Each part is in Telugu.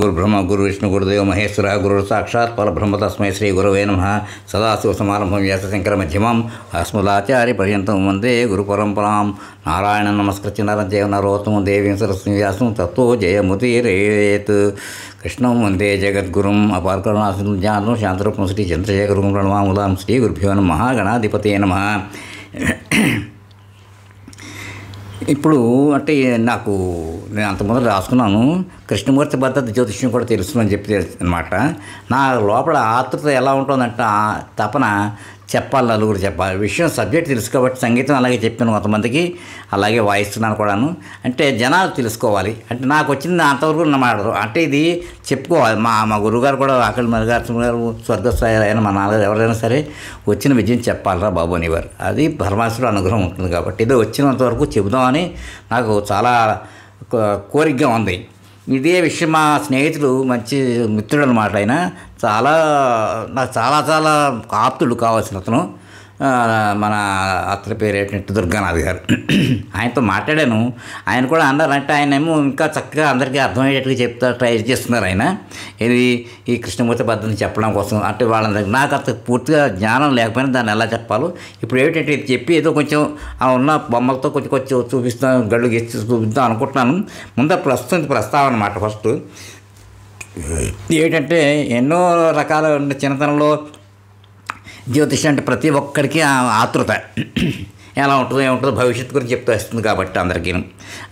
గురుబ్రహ్మ గురు విష్ణు గురుదేవ మహేశ్వర గురు సాక్షాత్ పరబ్రహ్మ తస్మై శ్రీ గురవే నమః. సదాశివసమారంభం వ్యాసశంకర మధ్యమం అస్మదాచార్య పర్యంతం వందే గురు పరంపరాం. నారాయణ నమస్కృత్య నరం చైవ నరోత్తమం దేవీం సరస్వతీం వ్యాసం తత్తో జయముదీరయేత్. కృష్ణం వందే జగద్గురుం అపారకరుణాసింధుం జ్ఞానం శాంతరూపం శ్రీ చంద్రశేఖరం ప్రణమాములాం. శ్రీ గురుభ్యో నమః. గణాధిపతయే నమః. ఇప్పుడు అంటే నేను అంతకుముందు రాసుకున్నాను, కృష్ణమూర్తి పద్ధతి జ్యోతిష్యం కూడా తెలుస్తుందని చెప్పి అనమాట. నా లోపల ఆతృత ఎలా ఉంటుందంటే తపన చెప్పాలి, నలుగురు చెప్పాలి. విషయం సబ్జెక్ట్ తెలుసు కాబట్టి సంగీతం అలాగే చెప్పాను కొంతమందికి, అలాగే వాయిస్తున్నాను కూడాను. అంటే జనాలు తెలుసుకోవాలి, అంటే నాకు వచ్చింది అంతవరకు అన్నమాట. అంటే ఇది చెప్పుకోవాలి. మా గురువుగారు కూడా ఆకలి మల్లికార్జున గారు స్వర్గస్థాయి అయినా మా నాన్నగారు ఎవరైనా సరే వచ్చిన విజయం చెప్పాలరా బాబు అనేవారు. అది పరమేశ్వరుడు అనుగ్రహం ఉంటుంది కాబట్టి ఏదో వచ్చినంతవరకు చెబుదామని నాకు చాలా కోరికగా ఉంది. ఇదే విషయం మా స్నేహితుడు మంచి మిత్రుడు అనమాట. ఆయన నాకు చాలా ఆప్తుడు కావాల్సిన అతను. మన అతని పేరు ఏంటంటే దుర్గానాథ్ గారు. ఆయనతో మాట్లాడాను. ఆయన కూడా అన్నారంటే ఆయనేమో ఇంకా చక్కగా అందరికీ అర్థమయ్యేట్టుగా ట్రై చేస్తున్నారు ఆయన. ఇది ఈ కృష్ణమూర్తి పద్ధతిని చెప్పడం కోసం. అంటే వాళ్ళందరికీ నాకు అంత పూర్తిగా జ్ఞానం లేకపోయినా దాన్ని ఎలా చెప్పాలో ఇప్పుడు ఏమిటంటే ఇది చెప్పి ఏదో కొంచెం ఉన్న బొమ్మలతో కొంచెం చూపిస్తాను, గళ్ళు గెచ్చి చూపిద్దాం అనుకుంటున్నాను. ముందు ప్రస్తావన అన్నమాట. ఫస్ట్ ఏమిటంటే ఎన్నో రకాల చిన్నతనంలో జ్యోతిషం అంటే ప్రతి ఒక్కరికి ఆతృత ఎలా ఉంటుందో ఏముంటుందో భవిష్యత్తు గురించి చెప్తూ వస్తుంది కాబట్టి అందరికీ.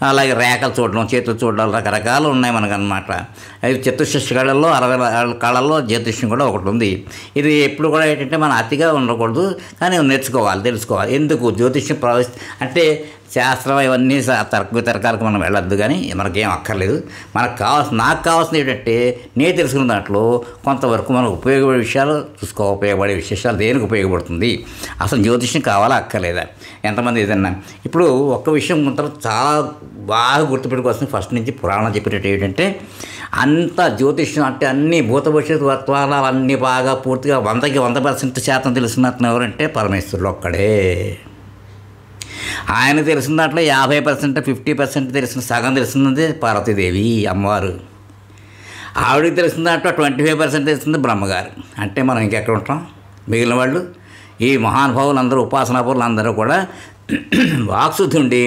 అలాగే రేఖలు చూడడం, చేతులు చూడడం రకరకాలు ఉన్నాయి మనకన్నమాట. అది చతుర్షష్టి కళల్లో 60 కళల్లో జ్యోతిష్యం కూడా ఒకటి ఉంది. ఇది ఎప్పుడు కూడా ఏంటంటే మనం అతిగా ఉండకూడదు, కానీ నేర్చుకోవాలి, తెలుసుకోవాలి. ఎందుకు జ్యోతిష్యం అంటే శాస్త్రం ఇవన్నీ వితర్కాలకు మనం వెళ్ళొద్దు, కానీ మనకేం అక్కర్లేదు. నాకు కావాల్సింది ఏంటంటే నేను తెలుసుకున్న దాంట్లో కొంతవరకు మనకు ఉపయోగపడే విషయాలు ఉపయోగపడే విశేషాలు దేనికి ఉపయోగపడుతుంది, అసలు జ్యోతిష్యం కావాలా అక్కర్లేదా, ఎంతమంది ఏదన్నా. ఇప్పుడు ఒక్క విషయం కొంత చాలా బాగా గుర్తుపెట్టుకోవాల్సింది ఫస్ట్ నుంచి పురాణం చెప్పేటట్టు ఏంటంటే అంత జ్యోతిష్యం అంటే అన్ని భూత భవిష్యత్తు వర్తమానాలు అన్నీ బాగా పూర్తిగా 100% తెలుసుకున్నట్టు ఎవరంటే పరమేశ్వరుడు ఒక్కడే. ఆయన తెలిసిన దాంట్లో 50%, 50% తెలిసిన సగం తెలిసినది పార్వతీదేవి అమ్మవారు. ఆవిడకి తెలిసిన దాంట్లో 25% తెలిసింది బ్రహ్మగారు. అంటే మనం ఇంకెక్కడ ఉంటాం? మిగిలిన వాళ్ళు ఈ మహానుభావులు అందరూ, ఉపాసనా పరులు అందరూ కూడా వాక్శుద్ధి ఉండి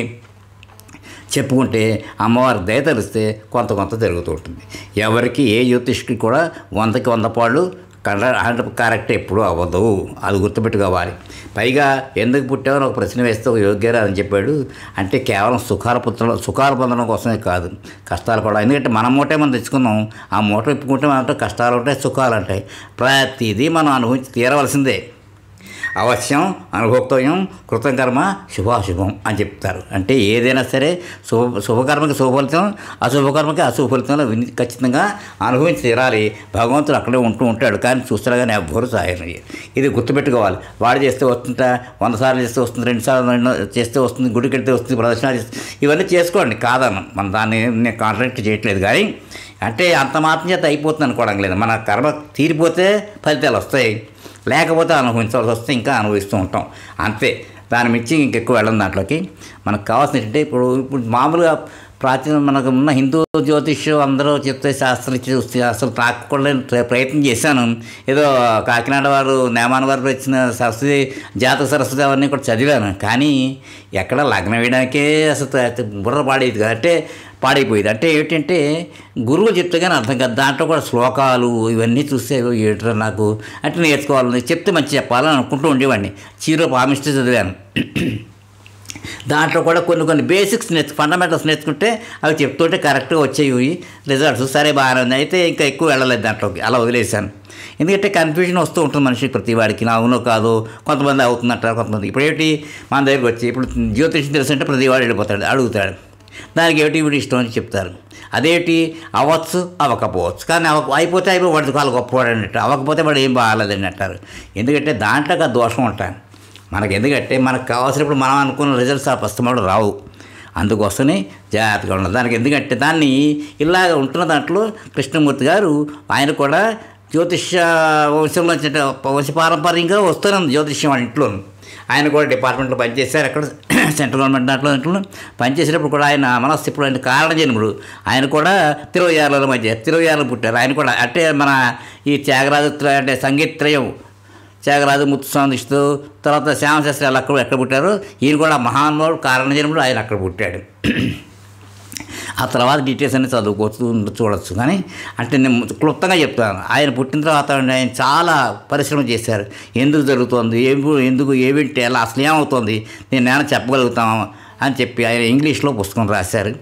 చెప్పుకుంటే అమ్మవారి దయ తెలిస్తే కొంత జరుగుతూ ఉంటుంది. ఎవరికి ఏ జ్యోతిష్కి కూడా 100కి 100 పాళ్ళు కరెక్ట్ ఎప్పుడూ అవ్వదు, అది గుర్తుపెట్టుకోవాలి. పైగా ఎందుకు పుట్టామని ఒక ప్రశ్న వేస్తే ఒక యోగ్యరా అని చెప్పాడు. అంటే కేవలం సుఖాలు పొందడం కోసమే కాదు, కష్టాలు కూడా. ఎందుకంటే మన మూటే మనం తెచ్చుకున్నాం, ఆ మూట ఇప్పుకుంటే మనతో కష్టాలు ఉంటాయి, సుఖాలు ఉంటాయి. ప్రతిదీ మనం అనుభవించి తీరవలసిందే. అవశ్యం అనుభోక్తవ్యం కృతం కర్మ శుభాశుభం అని చెప్తారు. అంటే ఏదైనా సరే శుభకర్మకి శుభఫలితం, అశుభకర్మకి అశుభ ఫలితంలో ఖచ్చితంగా అనుభవించి తీరాలి. భగవంతుడు అక్కడే ఉంటాడు, కానీ చూస్తాడు కానీ ఎవ్వరూ సాయం. ఇది గుర్తుపెట్టుకోవాలి. వాడు చేస్తే వస్తుంటా, 100 సార్లు చేస్తే వస్తుంది, 2 సార్లు చేస్తే వస్తుంది, గుడికి వెళ్తే వస్తుంది, ప్రదర్శన చేస్తే ఇవన్నీ చేసుకోండి, కాదన్న మన దాన్ని నేను కాంట్రాక్ట్ చేయట్లేదు. కానీ అంటే అంత మాత్రం చేత అయిపోతుంది అనుకోవడం లేదు. మన కర్మ తీరిపోతే ఫలితాలు వస్తాయి, లేకపోతే అనుభవించాల్సి వస్తే ఇంకా అనుభవిస్తూ ఉంటాం, అంతే. దాని మించి ఇంకెక్కువ వెళ్ళం దాంట్లోకి. మనకు కావాల్సిన ఏంటంటే ఇప్పుడు మామూలుగా మనకు ఉన్న హిందూ జ్యోతిష్యం అందరూ చెప్తే శాస్త్రం చూస్తే అసలు తాకకుండా ప్రయత్నం చేశాను. ఏదో కాకినాడ వారు నేమాన వారు ఇచ్చిన సరస్వతి జాతక సరస్వతి అవన్నీ కూడా చదివాను, కానీ ఎక్కడ లగ్నం వేయడానికే అసలు బుర్ర పాడేది కాబట్టి పాడైపోయేది. అంటే ఏంటంటే గురువు చెప్తే కానీ అర్థం కాదు. దాంట్లో కూడా శ్లోకాలు ఇవన్నీ చూస్తే ఏటో నాకు అంటే నేర్చుకోవాలని చెప్తే మంచి చెప్పాలని అనుకుంటూ ఉండేవాడిని. చీరో పామిస్టర్ చదివాను. దాంట్లో కూడా కొన్ని బేసిక్స్ ఫండమెంటల్స్ నేర్చుకుంటే అవి చెప్తుంటే కరెక్ట్గా వచ్చేవి రిజల్ట్స్. సరే బాగానే ఉంది, అయితే ఇంకా ఎక్కువ వెళ్ళలేదు దాంట్లోకి, అలా వదిలేశాను. ఎందుకంటే కన్ఫ్యూజన్ వస్తూ ఉంటుంది మనిషికి, ప్రతి వాడికి. అవునో కాదు, కొంతమంది అవుతుందంటారు, కొంతమంది. ఇప్పుడు ఏంటి మన దగ్గరికి వచ్చి ఇప్పుడు జ్యోతిష్యం తెలుసుంటే ప్రతి వాడు వెళ్ళిపోతాడు, అడుగుతాడు, దానికి ఏమిటి వీడి ఇష్టం అని చెప్తారు. అదేంటి అవ్వచ్చు అవ్వకపోవచ్చు, కానీ అయిపోతే వాడికి వాళ్ళు గొప్పవాడు అన్నట్టు, అవ్వకపోతే వాడు ఏం బాగాలేదని అంటారు. ఎందుకంటే దాంట్లో ఆ దోషం ఉంటాయి మనకి. ఎందుకంటే మనకు కావాల్సినప్పుడు మనం అనుకున్న రిజల్ట్స్ ఆ ప్రస్తుతం రావు. అందుకోసమే జాగ్రత్తగా ఉండదు దానికి. ఎందుకంటే దాన్ని ఇలాగ ఉంటున్న దాంట్లో కృష్ణమూర్తి గారు ఆయన కూడా జ్యోతిష్య వంశంలో వంశపారంపర్యంగా వస్తున్నది జ్యోతిష్యం వాళ్ళ ఇంట్లో. ఆయన కూడా డిపార్ట్మెంట్లో పనిచేశారు. అక్కడ సెంట్రల్ గవర్నమెంట్ దాంట్లో పనిచేసేటప్పుడు కూడా ఆయన మనస్సు ఇప్పుడు ఆయన కారణజన్ముడు. ఆయన కూడా తిరువయ్యారులో పుట్టారు. ఆయన కూడా అంటే మన ఈ త్యాగరాజు అంటే సంగీతత్రయం త్యాగరాజు, ముత్తుస్వామి దీక్షితు, తర్వాత శ్యామశాస్త్రి వాళ్ళు ఎక్కడ పుట్టారు. ఈయన కూడా మహానుభావుడు కారణజన్ముడు, ఆయన అక్కడ పుట్టాడు. ఆ తర్వాత డీటెయిల్స్ అన్నీ చదువుకోవచ్చు, చూడవచ్చు. కానీ అంటే నేను క్లుప్తంగా చెప్తాను. ఆయన పుట్టిన తర్వాత ఆయన చాలా పరిశ్రమ చేశారు. ఎందుకు జరుగుతుంది, ఎందుకు ఏమిటి, అలా అసలు ఏమవుతుంది, నేను చెప్పగలుగుతాము అని చెప్పి ఆయన ఇంగ్లీష్లో పుస్తకం రాశారు.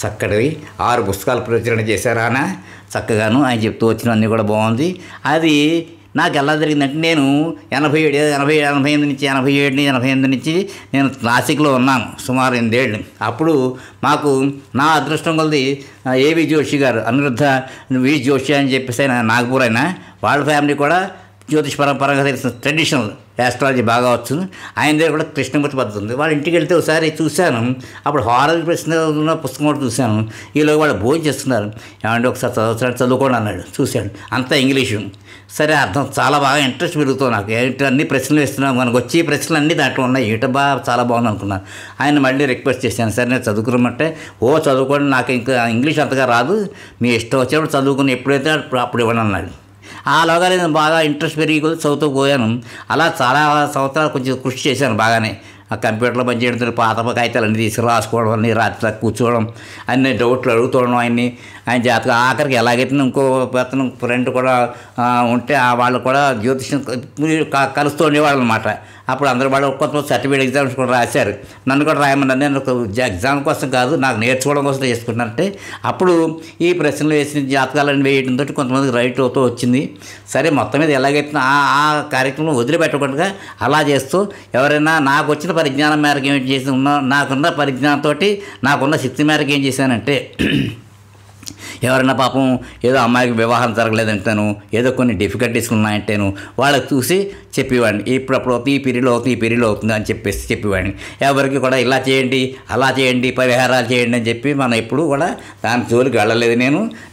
చక్కటివి 6 పుస్తకాలు ప్రచురణ చేశారు. ఆయన చక్కగాను ఆయన చెప్తూ వచ్చినవన్నీ కూడా బాగుంది. అది నాకు ఎలా జరిగిందంటే, నేను 87 నుంచి నేను నాసిక్లో ఉన్నాను సుమారు 8 ఏళ్ళు. అప్పుడు మాకు నా అదృష్టం కొలది ఏవి జోషి గారు, అనిరుద్ధ వి జోషి అని చెప్పేసి ఆయన నాగపూర్, అయినా వాళ్ళ ఫ్యామిలీ కూడా జ్యోతిష్ పరంపరంగా తెలిసిన ట్రెడిషనల్ యాస్ట్రాలజీ బాగా వచ్చింది. ఆయన దగ్గర కూడా కృష్ణమూర్తి పద్ధతి ఉంది. వాళ్ళ ఇంటికి వెళ్తే ఒకసారి చూశాను. అప్పుడు హారర్ ప్రశ్న ఉన్న పుస్తకం కూడా చూశాను. ఈలోగా వాళ్ళు భోజనం చేస్తున్నారు. ఏమంటే ఒకసారి చదువుకోండి అన్నాడు. చూశాడు, అంతా ఇంగ్లీషు. సరే, అర్థం చాలా బాగా ఇంట్రెస్ట్ పెరుగుతుంది నాకు. అన్ని ప్రశ్నలు వేస్తున్నాను, మనకు వచ్చే ప్రశ్నలు అన్నీ దాంట్లో ఉన్నాయి. చాలా బాగుంది అనుకున్నాను. ఆయన మళ్ళీ రిక్వెస్ట్ చేశాను, సరే నేను చదువుకురమంటే, చదువుకోండి, నాకు ఇంకా ఇంగ్లీష్ అంతగా రాదు, మీ ఇష్టం వచ్చేప్పుడు చదువుకుని ఎప్పుడైతే అప్పుడు ఇవ్వండి అన్నాడు. అలాగా నేను బాగా ఇంట్రెస్ట్ పెరిగి చదువుతూ పోయాను. అలా చాలా సంవత్సరాలు కొంచెం కృషి చేశాను బాగానే. ఆ కంప్యూటర్లో పనిచేయడం, పాత కాగితాలు అన్నీ తీసుకు రాసుకోవడం, అన్నీ రాత్రి కూర్చోవడం, అన్ని డౌట్లు అడుగుతూడడం ఆయన జాతకం. ఆఖరికి ఎలాగైతే ఇంకో అతను ఫ్రెండ్ కూడా ఉంటే వాళ్ళు కూడా జ్యోతిష్యం కలుస్తూ ఉండేవాళ్ళు అనమాట. అప్పుడు అందరూ వాళ్ళు కొంతమంది సర్టిఫికేట్ ఎగ్జామ్స్ కూడా రాశారు. నన్ను కూడా రాయమన్నారు. నేను ఎగ్జామ్ కోసం కాదు, నాకు నేర్చుకోవడం కోసం చేసుకుంటానంటే అప్పుడు ఈ ప్రశ్నలు వేసిన జాతకాలను వేయడంతో కొంతమందికి రైట్ అవుతూ వచ్చింది. సరే, మొత్తం మీద ఎలాగైతే ఆ కార్యక్రమం వదిలిపెట్టకుండా అలా చేస్తూ ఎవరైనా నాకు వచ్చిన పరిజ్ఞానం మేరకు ఏం చేసి నాకున్న పరిజ్ఞానంతో నాకున్న శక్తి మేరకు ఏం చేశానంటే, ఎవరైనా పాపం ఏదో అమ్మాయికి వివాహం జరగలేదంటాను, ఏదో కొన్ని డిఫికల్టీస్ ఉన్నాయంటేను వాళ్ళకి చూసి చెప్పేవాడిని. ఇప్పుడప్పుడు అవుతుంది, ఈ పీరియడ్లో అవుతుంది అని చెప్పేవాడిని. ఎవరికి కూడా ఇలా చేయండి, అలా చేయండి, పరిహారాలు చేయండి అని చెప్పి మనం ఎప్పుడు కూడా దాని జోలికి వెళ్ళలేదు.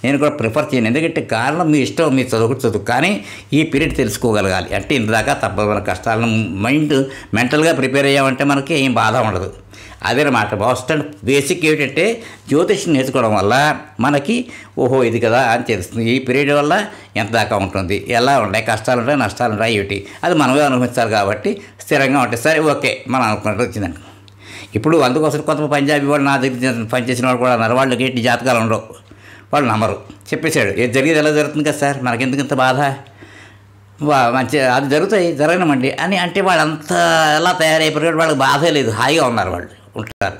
నేను కూడా ప్రిఫర్ చేయను. ఎందుకంటే కారణం మీ ఇష్టం, మీ చదువు, కానీ ఈ పీరియడ్ తెలుసుకోగలగాలి. అంటే ఇంతదాకా తప్పదు. మన కష్టాలను మెంటల్గా ప్రిపేర్ అయ్యామంటే మనకి ఏం బాధ ఉండదు. అదేనమాట మోస్ట్ అండ్ బేసిక్ ఏమిటంటే, జ్యోతిష్యం నేర్చుకోవడం వల్ల మనకి ఇది కదా అని తెలుస్తుంది. ఈ పీరియడ్ వల్ల ఎంత దాకా ఉంటుంది, ఎలా ఉంటాయి, కష్టాలు ఉంటాయి, నష్టాలు ఉంటాయి, ఏమిటి, అది మనమే అనుభవించాలి. కాబట్టి స్థిరంగా ఉంటాయి. సరే, ఓకే, మనం అనుకున్నట్టు వచ్చిందండి. ఇప్పుడు అందుకోసం కొంత పంజాబీ వాళ్ళు నా దగ్గర పనిచేసిన వాళ్ళు కూడా అన్నారు, వాళ్ళకి ఏంటి జాతకాలు ఉండవు, వాళ్ళు నమ్మరు. చెప్పేశాడు, ఏది జరిగేది ఎలా జరుగుతుంది కదా సార్, మనకెందుకు ఇంత బాధ, మంచి అది జరగనమండి అని అంటే వాళ్ళంతా ఎలా తయారైపోయారు. వాళ్ళకి బాధే లేదు, హాయిగా ఉన్నారు, వాళ్ళు ఉంటారు.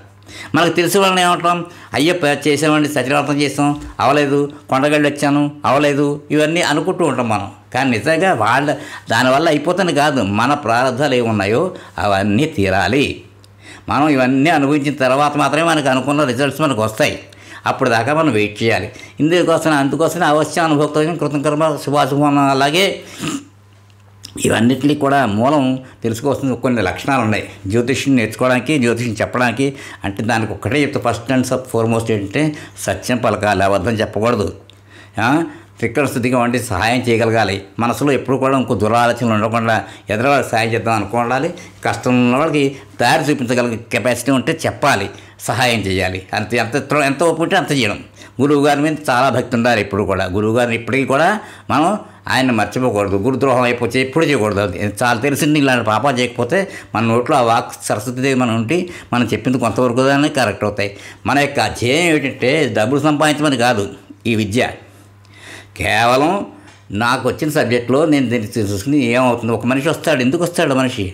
మనకు తెలిసిన వాళ్ళని ఏమంటాం, అయ్యప్ప చేసామండి, సత్యవ్రతం చేసాం, అవలేదు, కొండగళ్ళు వచ్చాను, అవలేదు, ఇవన్నీ అనుకుంటూ ఉంటాం మనం. కానీ నిజంగా దానివల్ల అయిపోతుంది కాదు, మన ప్రారంధాలు ఏమున్నాయో అవన్నీ తీరాలి. మనం ఇవన్నీ అనుభవించిన తర్వాత మాత్రమే మనకు అనుకున్న రిజల్ట్స్ మనకు వస్తాయి. అప్పుడు దాకా మనం వెయిట్ చేయాలి. అందుకోసం అవశ్య అనుభక్తం కృతకర్మ శుభాశుభం. అలాగే ఇవన్నిటినీ కూడా మూలం తెలుసుకోవాల్సిన కొన్ని లక్షణాలు ఉన్నాయి జ్యోతిష్యం నేర్చుకోవడానికి, జ్యోతిష్యం చెప్పడానికి. అంటే దానికి ఒక్కటే చెప్తే, ఫస్ట్ అండ్ ఫార్మోస్ట్ ఏంటంటే సత్యం పలకాలి, అబద్ధం చెప్పకూడదు, త్రికరణ స్థితిగా వంటి సహాయం చేయగలగాలి. మనసులో ఎప్పుడు కూడా ఇంకో దురాలోచనలు ఉండకుండా ఎదురువాళ్ళకి సహాయం చేద్దాం అనుకోవాలి. కష్టం ఉన్న వాళ్ళకి దారి చూపించగలిగే కెపాసిటీ ఉంటే చెప్పాలి, సహాయం చేయాలి. ఎంత ఒప్పుంటే అంత చేయడం. గురువుగారి మీద చాలా భక్తి ఉండాలి. ఇప్పుడు కూడా గురువుగారిని ఇప్పటికీ కూడా మనం ఆయన మర్చిపోకూడదు. గురుద్రోహం అయిపోతే ఎప్పుడు చేయకూడదు. చాలా తెలిసింది, ఇలాంటి పాపాలు చేయకపోతే మన నోట్లో ఆ వాక్ సరస్వతిదేవి మనం ఉండి మనం చెప్పింది కొంతవరకు దాన్ని కరెక్ట్ అవుతాయి. మన యొక్క ధ్యేయం ఏంటంటే డబ్బులు సంపాదించమని కాదు ఈ విద్య. కేవలం నాకు వచ్చిన సబ్జెక్టులో నేను దీన్ని చూసుకుని ఏమవుతుంది, ఒక మనిషి వస్తాడు, ఎందుకు వస్తాడు మనిషి,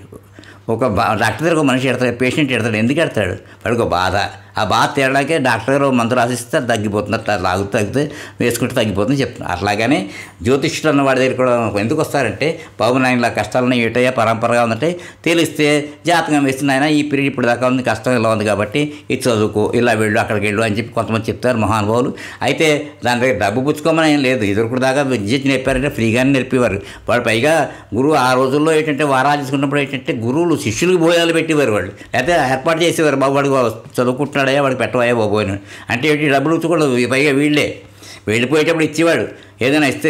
డాక్టర్ దగ్గర ఒక మనిషి ఎడతాడు, పేషెంట్ ఎడతాడు, ఎందుకు ఎడతాడు, వాడికి ఒక బాధ. ఆ బాధ తీయడానికే డాక్టర్ గారు మందు రాసిస్తే తగ్గిపోతుంది, అట్లా తగ్గితే వేసుకుంటే తగ్గిపోతుంది చెప్తున్నారు. అట్లాగనే జ్యోతిష్యుడు అన్న వాడి దగ్గర కూడా ఎందుకు వస్తారంటే, బాబు నాయన ఇలా కష్టాలను ఏటయ్యా పరంపరగా ఉందంటే తెలిస్తే జాతకం వేసిన ఆయన ఈ పీరియడ్ ఇప్పుడు దాకా ఉంది, కష్టం ఇలా ఉంది కాబట్టి ఇది చదువుకో, ఇలా వెళ్ళు, అక్కడికి వెళ్ళు అని చెప్పి కొంతమంది చెప్తారు మహానుభావులు. అయితే దాని దగ్గర డబ్బు పుచ్చుకోమని ఏం లేదు. ఇదివరకు దాకా విద్య నేర్పారంటే ఫ్రీగానే నేర్పేవారు. వాడు పైగా గురువు ఆ రోజుల్లో ఏంటంటే వారాలు తీసుకున్నప్పుడు ఏంటంటే గురువులు శిష్యులకు భోజనాలు పెట్టేవారు. వాళ్ళు అయితే ఏర్పాటు చేసేవారు, బాబు వాడు చదువుకుంటున్నాడయ్యా, వాడికి పెట్టవయ్యా బాబోయ్ అంటే ఏంటి, డబ్బులు కూడా పైగా వీళ్ళే వెళ్ళిపోయేటప్పుడు ఇచ్చేవాడు. ఏదైనా ఇస్తే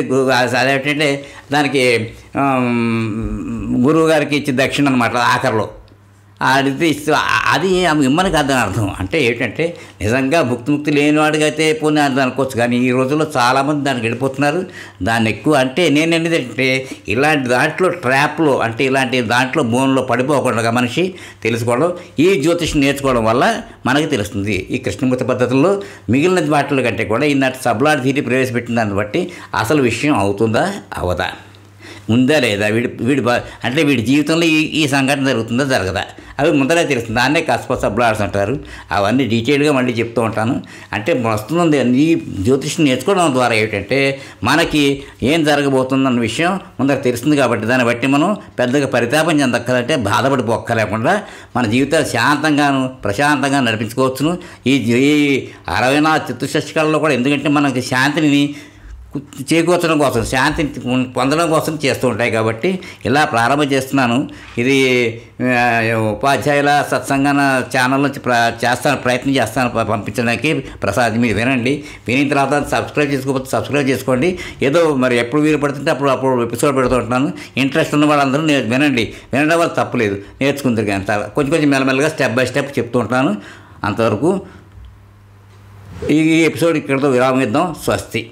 అదేంటంటే దానికి గురువు గారికి ఇచ్చే దక్షిణ అనమాట ఆఖరిలో. అది ఇస్తే అది ఇమ్మని కాదని అర్థం. అంటే ఏంటంటే నిజంగా ముక్తి లేనివాడికి అయితే పోనీ అది అనుకోవచ్చు, కానీ ఈ రోజుల్లో చాలామంది దానికి వెళ్ళిపోతున్నారు. దాన్ని ఎక్కువ అంటే నేను ఏంటంటే ఇలాంటి దాంట్లో ట్రాప్లో అంటే ఇలాంటి దాంట్లో బోన్లో పడిపోకుండా మనిషి తెలుసుకోవడం, ఈ జ్యోతిష్యం నేర్చుకోవడం వల్ల మనకి తెలుస్తుంది. ఈ కృష్ణమూర్తి పద్ధతుల్లో మిగిలిన వాటిల కంటే కూడా ఈనాటి సబ్లాడ్ థియరీ ప్రవేశపెట్టిన దాన్ని బట్టి అసలు విషయం అవుతుందా అవదా, ఉందా లేదా, అంటే వీడి జీవితంలో ఈ సంఘటన జరుగుతుందా జరగదా, అవి ముందరే తెలుస్తుంది. దాన్నే కస్పస్ సబ్లాడ్స్ అంటారు. అవన్నీ డీటెయిల్గా మళ్ళీ చెప్తూ ఉంటాను. అంటే వస్తుంది ఈ జ్యోతిష్యం నేర్చుకోవడం ద్వారా ఏంటంటే మనకి ఏం జరగబోతుందన్న విషయం ముందర తెలుస్తుంది. కాబట్టి దాన్ని బట్టి మనం పెద్దగా పరితాపం చెందక్కలంటే బాధపడిపోక్కలేకుండా మన జీవితాలు శాంతంగాను ప్రశాంతంగా నడిపించుకోవచ్చును. ఈ 64 చతుషష్టికల్లో కూడా ఎందుకంటే మనకి శాంతిని చేకూర్చడం కోసం, శాంతిని పొందడం కోసం చేస్తూ ఉంటాయి. కాబట్టి ఇలా ప్రారంభం చేస్తున్నాను. ఇది ఉపాధ్యాయుల సత్సంగాన ఛానల్ నుంచి ప్రయత్నం చేస్తాను పంపించడానికి. ప్రసాద్ మీరు వినండి, వినిన తర్వాత సబ్స్క్రైబ్ చేసుకోకపోతే సబ్స్క్రైబ్ చేసుకోండి. ఏదో మరి ఎప్పుడు వీలు పడుతుంటే అప్పుడు ఎపిసోడ్ పెడుతూ ఉంటున్నాను. ఇంట్రెస్ట్ ఉన్న వాళ్ళందరూ వినండి, వినడం వల్ల తప్పలేదు, నేర్చుకుందరు. కానీ కొంచెం మెల్లమెల్లగా స్టెప్ బై స్టెప్ చెప్తూ ఉంటాను. అంతవరకు ఈ ఎపిసోడ్ ఇక్కడితో విరామం ఇద్దాం. స్వస్తి.